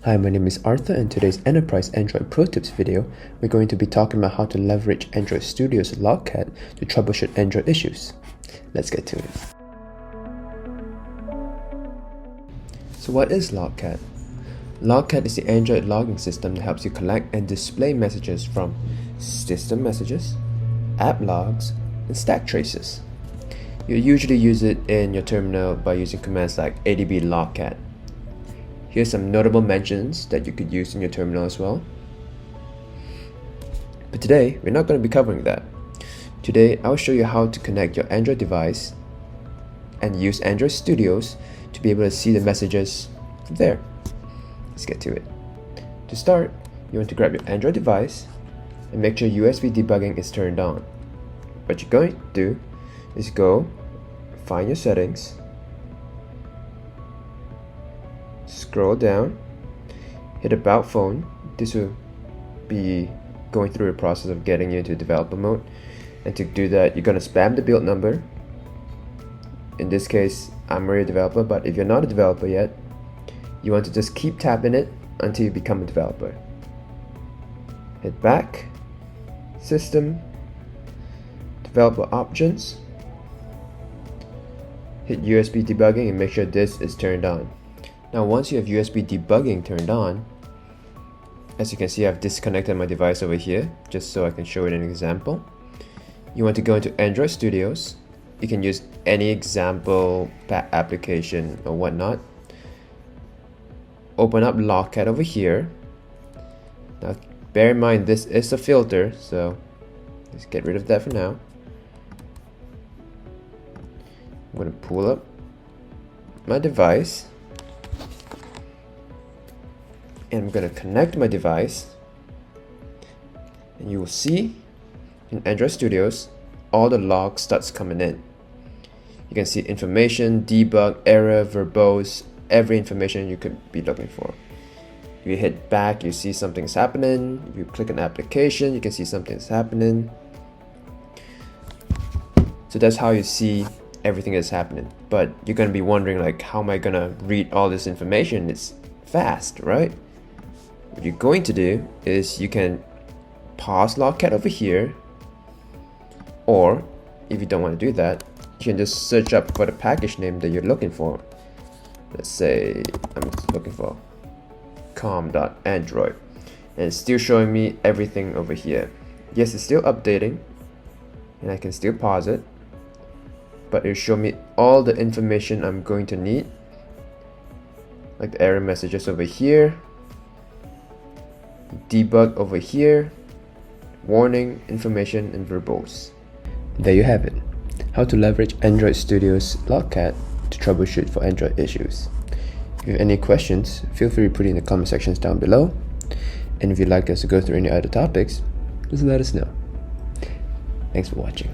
Hi, my name is Arthur, and in today's Enterprise Android Pro Tips video, we're going to be talking about how to leverage Android Studio's Logcat to troubleshoot Android issues. Let's get to it. So what is Logcat? Logcat is the Android logging system that helps you collect and display messages from system messages, app logs, and stack traces. You usually use it in your terminal by using commands like adb logcat. Here's some notable mentions that you could use in your terminal as well. But today, we're not going to be covering that. Today, I'll show you how to connect your Android device and use Android Studios to be able to see the messages from there. Let's get to it. To start, you want to grab your Android device and make sure USB debugging is turned on. What you're going to do is go find your settings, scroll down, hit About Phone. This will be going through a process of getting you into developer mode, and to do that you're going to spam the build number. In this case I'm already a developer, but if you're not a developer yet, you want to just keep tapping it until you become a developer. Hit back, System, Developer Options, hit USB debugging and make sure this is turned on. Now once you have USB debugging turned on, as you can see, I've disconnected my device over here just so I can show it an example. You want to go into Android Studios. You can use any example application or whatnot. Open up Logcat over here. Now bear in mind this is a filter, so let's get rid of that for now. I'm going to pull up my device and I'm going to connect my device, and you will see in Android Studios all the logs starts coming in. You can see information, debug, error, verbose, every information you could be looking for. If you hit back, you see something's happening. If you click an application, you can see something's happening. So that's how you see everything that's happening. But you're going to be wondering, like, how am I going to read all this information? It's fast, right? What you're going to do is you can pause Logcat over here, or if you don't want to do that, you can just search up for the package name that you're looking for. Let's say I'm looking for com.android, and it's still showing me everything over here. Yes, it's still updating, and I can still pause it, but it'll show me all the information I'm going to need, like the error messages over here, debug over here, warning, information, and verbose. There you have it. How to leverage Android Studio's Logcat to troubleshoot for Android issues. If you have any questions, feel free to put it in the comment sections down below. And if you'd like us to go through any other topics, just let us know. Thanks for watching.